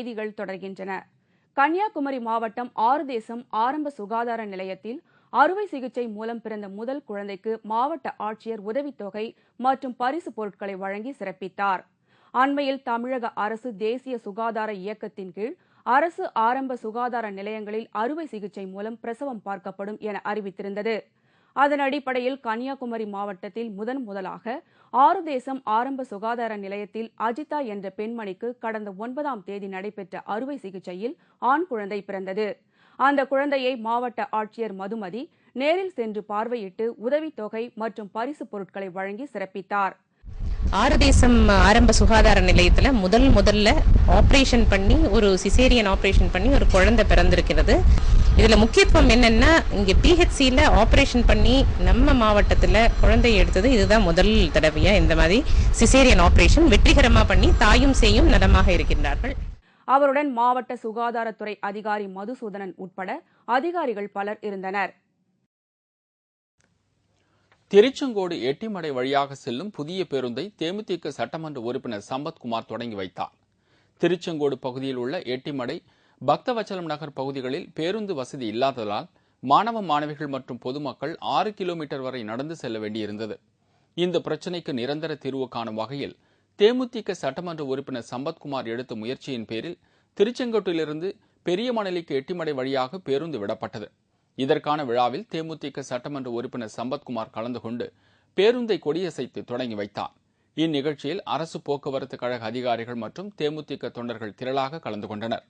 செய்திகள் தொடர்கின்றன. கன்னியாகுமரி மாவட்டம் ஆறுதேசம் ஆரம்ப சுகாதார நிலையத்தில் அறுவை சிகிச்சை மூலம் பிறந்த முதல் குழந்தைக்கு மாவட்ட ஆட்சியர் உதவித்தொகை மற்றும் பரிசு பொருட்களை வழங்கி சிறப்பித்தார். அண்மையில் தமிழக அரசு தேசிய சுகாதார இயக்கத்தின் கீழ் அரசு ஆரம்ப சுகாதார நிலையங்களில் அறுவை சிகிச்சை மூலம் பிரசவம் பார்க்கப்படும் என அறிவித்திருந்தது. அதன் அடிப்படையில் கன்னியாகுமரி மாவட்டத்தில் முதலாக ஆறுதேசம் ஆரம்ப சுகாதார நிலையத்தில் அஜிதா என்ற பெண்மணிக்கு கடந்த 9ஆம் தேதி நடைபெற்ற அறுவை சிகிச்சையில் ஆண் குழந்தை பிறந்தது. அந்த குழந்தையை மாவட்ட ஆட்சியர் மதுமதி நேரில் சென்று பார்வையிட்டு உதவித்தொகை மற்றும் பரிசு பொருட்களை வழங்கி சிறப்பித்தார். ஆறுதேசம் ஆரம்ப சுகாதார நிலையத்துல முதல்ல ஆபரேஷன் பண்ணி ஒரு சிசேரியன் ஆபரேஷன் பண்ணி ஒரு குழந்தை பிறந்திருக்கிறது. இதுல முக்கியத்துவம் என்னன்னா, இங்க பிஹெச்சில ஆபரேஷன் பண்ணி நம்ம மாவட்டத்துல குழந்தை எடுத்தது இதுதான் முதல் தடவையா இந்த மாதிரி சிசேரியன் ஆபரேஷன் வெற்றிகரமா பண்ணி தாயும் சேயும் நலமாக இருக்கின்றார்கள். அவருடன் மாவட்ட சுகாதாரத்துறை அதிகாரி மதுசூதனன் உட்பட அதிகாரிகள் பலர் இருந்தனர். திருச்செங்கோடு எட்டிமடை வழியாக செல்லும் புதிய பேருந்தை தேமுதிக சட்டமன்ற உறுப்பினர் சம்பத்குமார் தொடங்கி வைத்தார். திருச்செங்கோடு பகுதியில் உள்ள எட்டிமடை பக்தவச்சலம் நகர் பகுதிகளில் பேருந்து வசதி இல்லாததால் மாணவ மாணவிகள் மற்றும் பொதுமக்கள் 6 கிலோமீட்டர் வரை நடந்து செல்ல வேண்டியிருந்தது. இந்த பிரச்சினைக்கு நிரந்தர தீர்வு காணும் வகையில் தேமுதிக சட்டமன்ற உறுப்பினர் சம்பத்குமார் எடுத்த முயற்சியின் பேரில் திருச்செங்கோட்டிலிருந்து பெரியமணலிக்கு எட்டிமடை வழியாக பேருந்து விடப்பட்டது. இதற்கான விழாவில் தேமுதிக சட்டமன்ற உறுப்பினர் சம்பத்குமார் கலந்து கொண்டு பேருந்தை கொடியசைத்து தொடங்கி வைத்தார். இந்நிகழ்ச்சியில் அரசு போக்குவரத்து கழக அதிகாரிகள் மற்றும் தேமுதிக தொண்டர்கள் திரளாக கலந்து கொண்டனர்.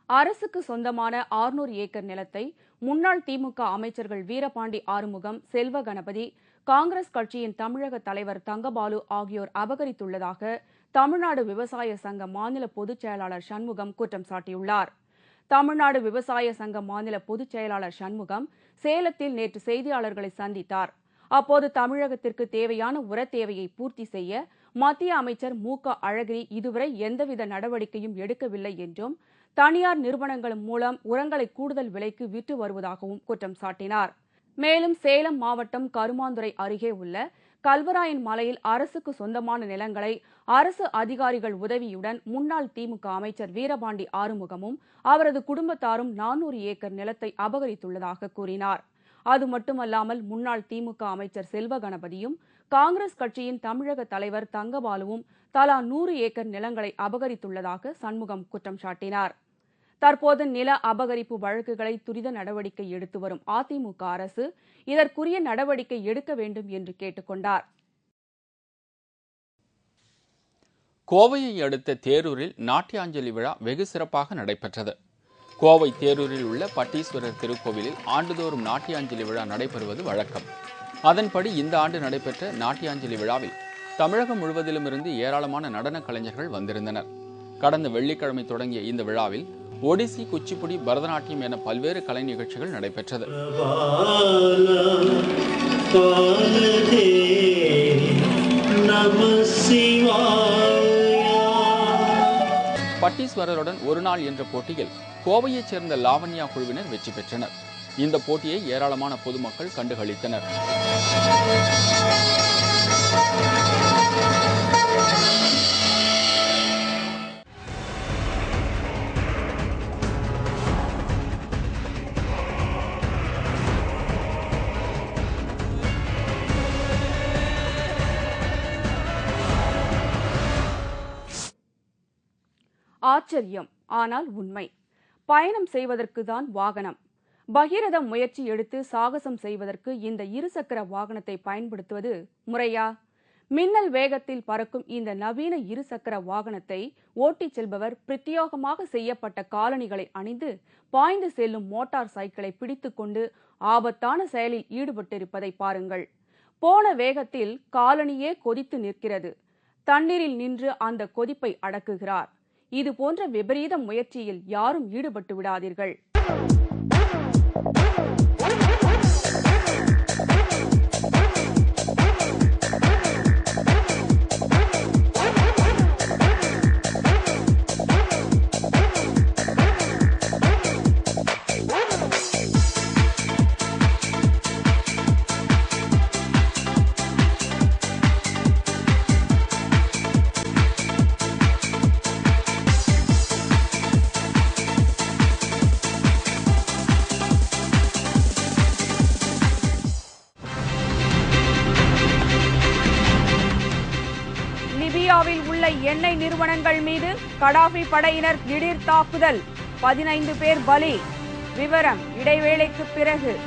அரசுக்கு சொந்தமான 600 ஏக்கர் நிலத்தை முன்னாள் திமுக அமைச்சர்கள் வீரபாண்டி ஆறுமுகம், செல்வ கணபதி, காங்கிரஸ் கட்சியின் தமிழக தலைவர் தங்கபாலு ஆகியோர் அபகரித்துள்ளதாக தமிழ்நாடு விவசாய சங்க மாநில பொதுச் செயலாளர் சண்முகம் குற்றம் சாட்டியுள்ளார். தமிழ்நாடு விவசாய சங்க மாநில பொதுச் செயலாளர் சண்முகம் சேலத்தில் நேற்று செய்தியாளர்களை சந்தித்தார். அப்போது தமிழகத்திற்கு தேவையான உர தேவையை பூர்த்தி செய்ய மத்திய அமைச்சர் மு.க. அழகிரி இதுவரை எந்தவித நடவடிக்கையும் எடுக்கவில்லை என்றும், தனியார் நிறுவனங்கள் மூலம் உரங்களை கூடுதல் விலைக்கு விற்று வருவதாகவும் குற்றம் சாட்டினார். மேலும் சேலம் மாவட்டம் கருமாந்துறை அருகே உள்ள கல்வராயன் மலையில் அரசுக்கு சொந்தமான நிலங்களை அரசு அதிகாரிகள் உதவியுடன் முன்னாள் திமுக அமைச்சர் வீரபாண்டி ஆறுமுகமும் அவரது குடும்பத்தாரும் 400 ஏக்கர் நிலத்தை அபகரித்துள்ளதாக கூறினார். அது மட்டுமல்லாமல் முன்னாள் திமுக அமைச்சர் செல்வ கணபதியும் காங்கிரஸ் கட்சியின் தமிழக தலைவர் தங்கபாலுவும் தலா 100 ஏக்கர் நிலங்களை அபகரித்துள்ளதாக சண்முகம் குற்றம் சாட்டினார். தற்போது நில அபகரிப்பு வழக்குகளை துரித நடவடிக்கை எடுத்து வரும் அதிமுக அரசு இதற்குரிய நடவடிக்கை எடுக்க வேண்டும் என்று கேட்டுக் கொண்டார். கோவையை அடுத்த தேரூரில் நாட்டியாஞ்சலி விழா வெகு சிறப்பாக நடைபெற்றது. கோவை தேரூரில் உள்ள பட்டீஸ்வரர் திருக்கோவிலில் ஆண்டுதோறும் நாட்டியாஞ்சலி விழா நடைபெறுவது வழக்கம். அதன்படி இந்த ஆண்டு நடைபெற்ற நாட்டியாஞ்சலி விழாவில் தமிழகம் முழுவதிலும் இருந்து ஏராளமான நடன கலைஞர்கள் வந்திருந்தனர். கடந்த வெள்ளிக்கிழமை தொடங்கிய இந்த விழாவில் ஒடிசி, குச்சிப்புடி, பரதநாட்டியம் என பல்வேறு கலை நிகழ்ச்சிகள் நடைபெற்றது. பட்டீஸ்வரருடன் ஒரு நாள் என்ற போட்டியில் கோவையைச் சேர்ந்த லாவண்யா குழுவினர் வெற்றி பெற்றனர். இந்த போட்டியை ஏராளமான பொதுமக்கள் கண்டுகளித்தனர். ஆச்சரியம், ஆனால் உண்மை. பயணம் செய்வதற்கு தான் வாகனம். பகீரத முயற்சி எடுத்து சாகசம் செய்வதற்கு இந்த இருசக்கர வாகனத்தை பயன்படுத்துவது முறையா? மின்னல் வேகத்தில் பறக்கும் இந்த நவீன இருசக்கர வாகனத்தை ஓட்டிச் செல்பவர் பிரத்யேகமாக செய்யப்பட்ட காலணிகளை அணிந்து பாய்ந்து செல்லும் மோட்டார் சைக்கிளை பிடித்துக்கொண்டு ஆபத்தான செயலில் ஈடுபட்டிருப்பதை பாருங்கள். போன வேகத்தில் காலணியே கொதித்து நிற்கிறது. தண்ணீரில் நின்று அந்த கொதிப்பை அடக்குகிறார். இது போன்ற விபரீத முயற்சியில் யாரும் ஈடுபட்டு விடாதீர்கள். எண்ணெய் நிறுவனங்கள் மீது கடாஃபி படையினர் திடீர் தாக்குதல், 15 பேர் பலி. விவரம் இடைவேளைக்கு பிறகு.